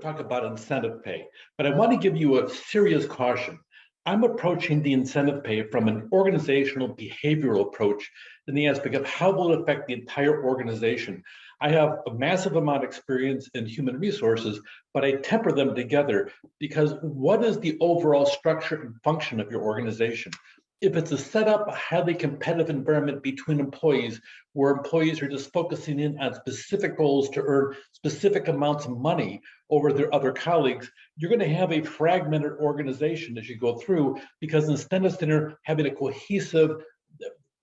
talk about incentive pay, but I want to give you a serious caution. I'm approaching the incentive pay from an organizational behavioral approach in the aspect of how will it affect the entire organization. I have a massive amount of experience in human resources, but I temper them together because what is the overall structure and function of your organization? If it's a setup, a highly competitive environment between employees, where employees are just focusing in on specific goals to earn specific amounts of money over their other colleagues, you're going to have a fragmented organization as you go through, because instead of having a cohesive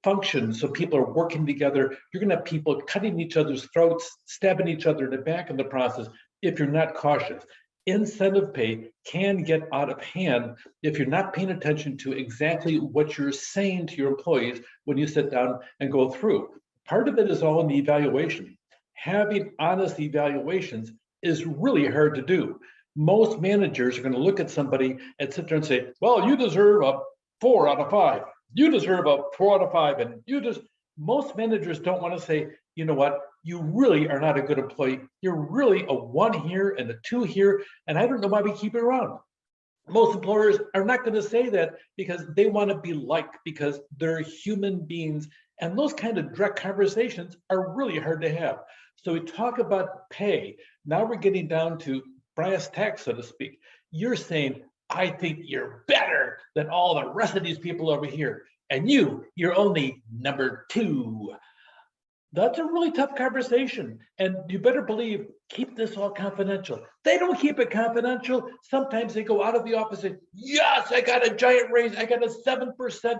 function, so people are working together, you're going to have people cutting each other's throats, stabbing each other in the back in the process if you're not cautious. Incentive pay can get out of hand if you're not paying attention to exactly what you're saying to your employees when you sit down and go through. Part of it is all in the evaluation. Having honest evaluations is really hard to do. Most managers are going to look at somebody and sit there and say, well, you deserve a 4 out of 5. You deserve a 4 out of 5. And most managers don't want to say, you know what, you really are not a good employee. You're really a 1 here and a 2 here, and I don't know why we keep it around. Most employers are not going to say that because they want to be liked, because they're human beings, and those kind of direct conversations are really hard to have. So we talk about pay. Now we're getting down to brass tacks, so to speak. You're saying, I think you're better than all the rest of these people over here, and you're only number 2. That's a really tough conversation. And you better believe, keep this all confidential. They don't keep it confidential. Sometimes they go out of the office and, yes, I got a giant raise. I got a 7%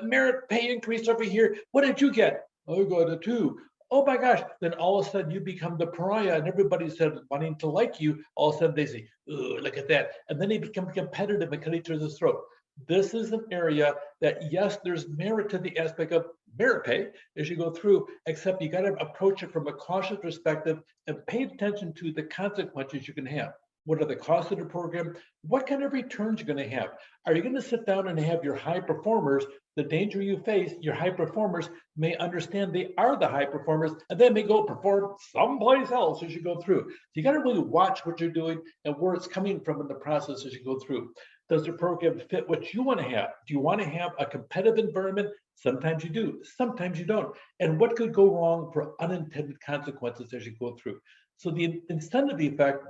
merit pay increase over here. What did you get? I got a 2. Oh my gosh. Then all of a sudden you become the pariah, and everybody said wanting to like you. All of a sudden they say, oh, look at that. And then they become competitive and cut each other's throat. This is an area that, yes, there's merit to the aspect of merit pay as you go through, except you got to approach it from a cautious perspective and pay attention to the consequences you can have. What are the costs of the program? What kind of returns you're going to have? Are you going to sit down and have your high performers? The danger you face, your high performers may understand they are the high performers, and then may go perform someplace else as you go through. So you got to really watch what you're doing and where it's coming from in the process as you go through. Does the program fit what you want to have? Do you want to have a competitive environment? Sometimes you do, sometimes you don't. And what could go wrong for unintended consequences as you go through? So the incentive effect,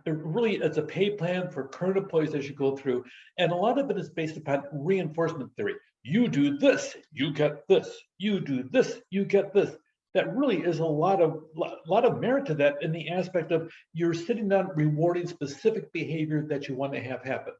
it really is a pay plan for current employees as you go through. And a lot of it is based upon reinforcement theory. You do this, you get this. You do this, you get this. That really is a lot of merit to that, in the aspect of you're sitting down rewarding specific behavior that you want to have happen.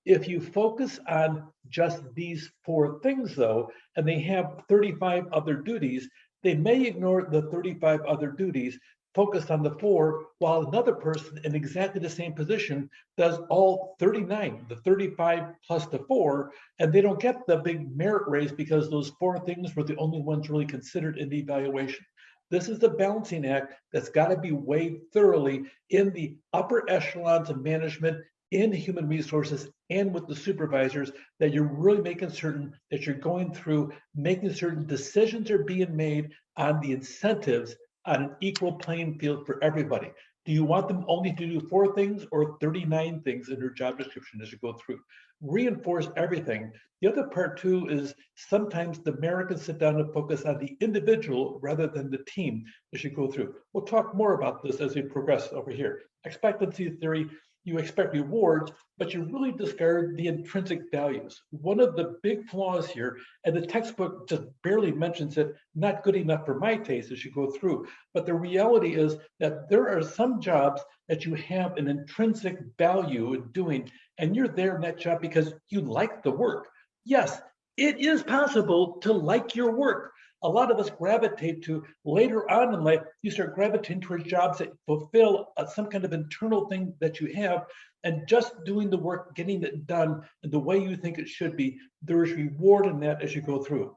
If you focus on just these 4 things, though, and they have 35 other duties, they may ignore the 35 other duties, focus on the 4, while another person in exactly the same position does all 39, the 35 plus the 4, and they don't get the big merit raise because those 4 things were the only ones really considered in the evaluation. This is the balancing act that's got to be weighed thoroughly in the upper echelons of management, in human resources, and with the supervisors, that you're really making certain that you're going through, making certain decisions are being made on the incentives on an equal playing field for everybody. Do you want them only to do 4 things or 39 things in their job description as you go through? Reinforce everything. The other part too is sometimes the Americans sit down and focus on the individual rather than the team as you go through. We'll talk more about this as we progress over here. Expectancy theory, you expect rewards, but you really discard the intrinsic values. One of the big flaws here, and the textbook just barely mentions it, not good enough for my taste as you go through, but the reality is that there are some jobs that you have an intrinsic value in doing, and you're there in that job because you like the work. Yes, it is possible to like your work. A lot of us gravitate to, later on in life, you start gravitating towards jobs that fulfill some kind of internal thing that you have, and just doing the work, getting it done the way you think it should be, there is reward in that as you go through.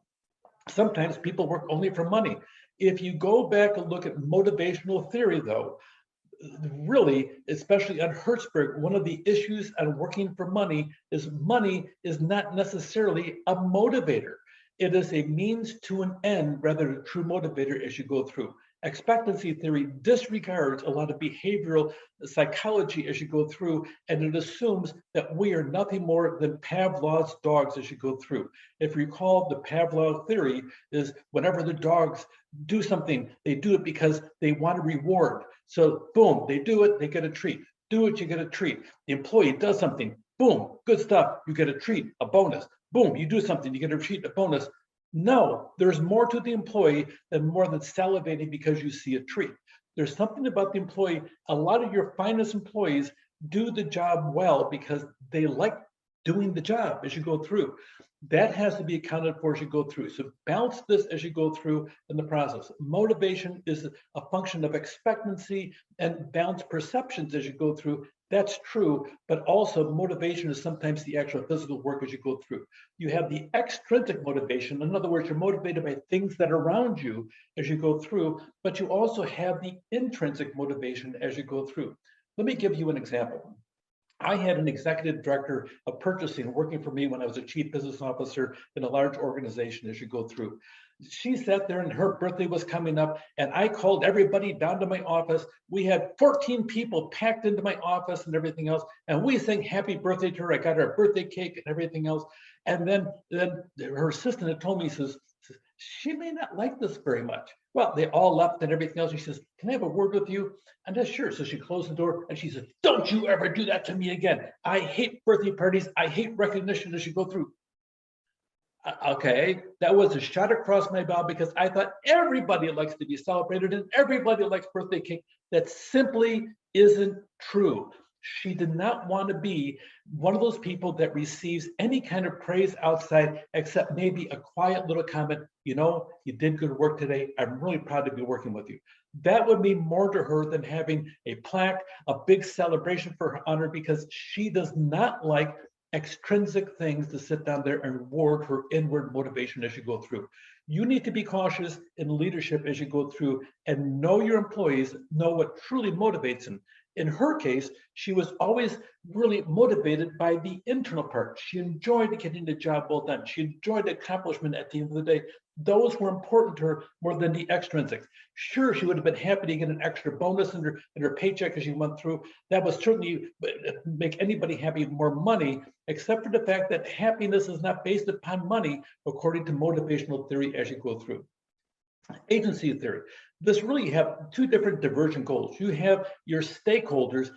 Sometimes people work only for money. If you go back and look at motivational theory, though, really, especially on Hertzberg, one of the issues on working for money is not necessarily a motivator. It is a means to an end rather than a true motivator as you go through. Expectancy theory disregards a lot of behavioral psychology as you go through, and it assumes that we are nothing more than Pavlov's dogs as you go through. If you recall, the Pavlov theory is whenever the dogs do something, they do it because they want a reward. So boom, they do it, they get a treat. Do it, you get a treat. The employee does something, boom, good stuff, you get a treat, a bonus. Boom, you do something, you get a treat, a bonus. No, there's more to the employee than more than salivating because you see a treat. There's something about the employee. A lot of your finest employees do the job well because they like doing the job as you go through. That has to be accounted for as you go through. So balance this as you go through in the process. Motivation is a function of expectancy and balance perceptions as you go through. That's true, but also motivation is sometimes the actual physical work as you go through. You have the extrinsic motivation. In other words, you're motivated by things that are around you as you go through, but you also have the intrinsic motivation as you go through. Let me give you an example. I had an executive director of purchasing working for me when I was a chief business officer in a large organization as you go through. She sat there and her birthday was coming up, and I called everybody down to my office. We had 14 people packed into my office and everything else, and we sang happy birthday to her. I got her a birthday cake and everything else. And then her assistant had told me, says, she may not like this very much. Well, they all left and everything else. She says, can I have a word with you? And that's sure. So she closed the door and she said, don't you ever do that to me again. I hate birthday parties. I hate recognition as you go through. Okay, that was a shot across my bow because I thought everybody likes to be celebrated and everybody likes birthday cake. That simply isn't true. She did not want to be one of those people that receives any kind of praise outside except maybe a quiet little comment, you know, you did good work today. I'm really proud to be working with you. That would mean more to her than having a plaque, a big celebration for her honor, because she does not like extrinsic things to sit down there and reward her inward motivation as you go through. You need to be cautious in leadership as you go through and know your employees, know what truly motivates them. In her case, she was always really motivated by the internal part. She enjoyed getting the job well done. She enjoyed the accomplishment at the end of the day. Those were important to her more than the extrinsics. Sure, she would have been happy to get an extra bonus in her paycheck as she went through. That would certainly make anybody happy, more money, except for the fact that happiness is not based upon money, according to motivational theory as you go through. Agency theory. This really have two different divergent goals. You have your stakeholders.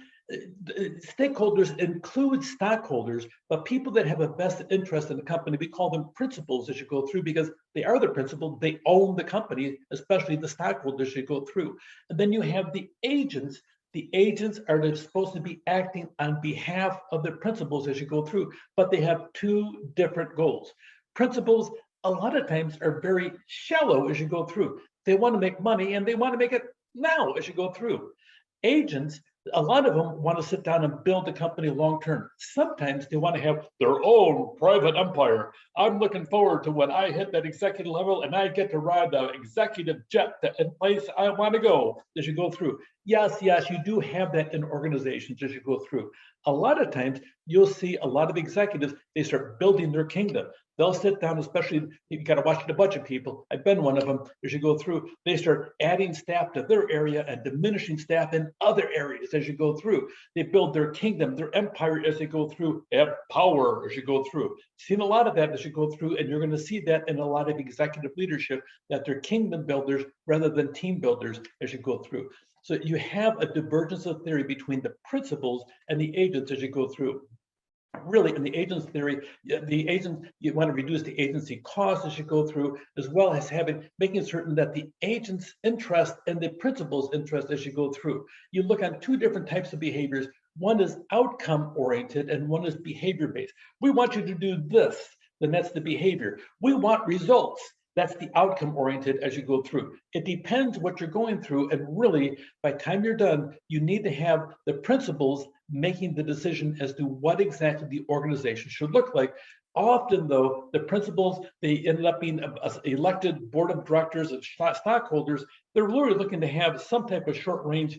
Stakeholders include stockholders, but people that have a vested interest in the company, we call them principals as you go through because they are the principal. They own the company, especially the stockholders you go through. And then you have the agents. The agents are supposed to be acting on behalf of the principals as you go through, but they have two different goals. Principals a lot of times are very shallow as you go through. They want to make money and they want to make it now as you go through. Agents, a lot of them want to sit down and build the company long term. Sometimes they want to have their own private empire. I'm looking forward to when I hit that executive level and I get to ride the executive jet to a place I want to go as you go through. Yes, you do have that in organizations as you go through. A lot of times you'll see a lot of executives, they start building their kingdom. They'll sit down, especially you got to watch the budget people. I've been one of them as you go through. They start adding staff to their area and diminishing staff in other areas as you go through. They build their kingdom, their empire as they go through. They have power as you go through. Seen a lot of that as you go through, and you're going to see that in a lot of executive leadership, that they're kingdom builders rather than team builders as you go through. So you have a divergence of theory between the principles and the agents as you go through. Really, in the agent's theory, the agent, you want to reduce the agency cost as you go through, as well as making certain that the agent's interest and the principal's interest as you go through. You look at two different types of behaviors. One is outcome oriented and one is behavior based. We want you to do this, then that's the behavior. We want results. That's the outcome oriented as you go through. It depends what you're going through. And really, by the time you're done, you need to have the principals making the decision as to what exactly the organization should look like. Often, though, the principals, they ended up being elected board of directors and stockholders. They're really looking to have some type of short range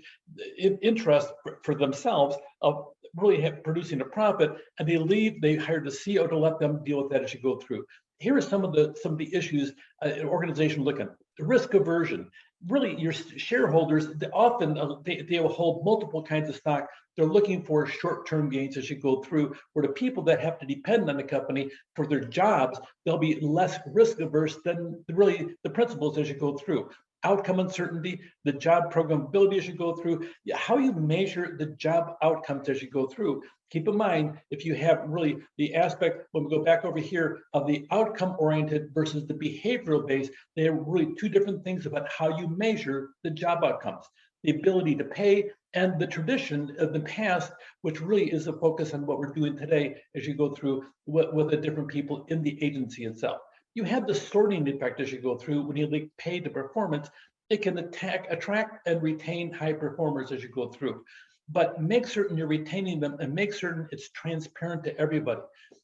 interest for themselves of really producing a profit, and they hired the CEO to let them deal with that as you go through. here are some of the issues an organization look at. The risk aversion. Really, your shareholders, they often they will hold multiple kinds of stock. They're looking for short-term gains as you go through, where the people that have to depend on the company for their jobs, they'll be less risk averse than really the principals as you go through. Outcome uncertainty, the job programmability as you go through, how you measure the job outcomes as you go through. Keep in mind, if you have really the aspect, when we go back over here, of the outcome-oriented versus the behavioral based, they are really two different things about how you measure the job outcomes. The ability to pay and the tradition of the past, which really is a focus on what we're doing today as you go through with the different people in the agency itself. You have the sorting effect as you go through. When you link pay to performance, it can attract and retain high performers as you go through. But make certain you're retaining them and make certain it's transparent to everybody.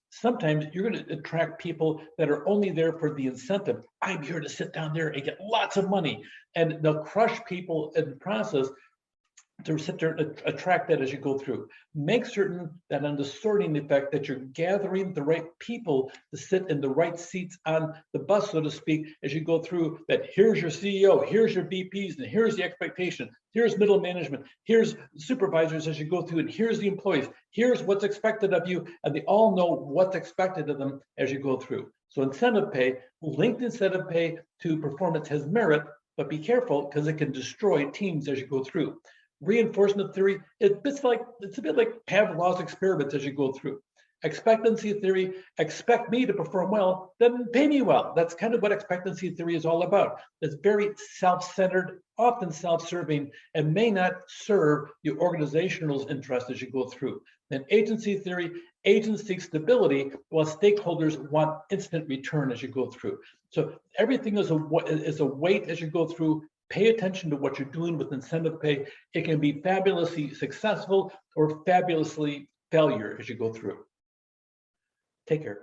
Sometimes you're going to attract people that are only there for the incentive. I'm here to sit down there and get lots of money. And they'll crush people in the process to sit there and attract that as you go through. Make certain that on the sorting effect that you're gathering the right people to sit in the right seats on the bus, so to speak, as you go through, that here's your CEO, here's your VPs, and here's the expectation, here's middle management, here's supervisors as you go through, and here's the employees, here's what's expected of you, and they all know what's expected of them as you go through. So incentive pay, linked incentive pay to performance has merit, but be careful because it can destroy teams as you go through. Reinforcement theory, it's a bit like Pavlov's experiments as you go through. Expectancy theory, expect me to perform well, then pay me well. That's kind of what expectancy theory is all about. It's very self-centered, often self-serving, and may not serve the organizational interest as you go through. Then agency theory, agents seek stability while stakeholders want instant return as you go through. So everything is a weight as you go through. Pay attention to what you're doing with incentive pay. It can be fabulously successful or fabulously failure as you go through. Take care.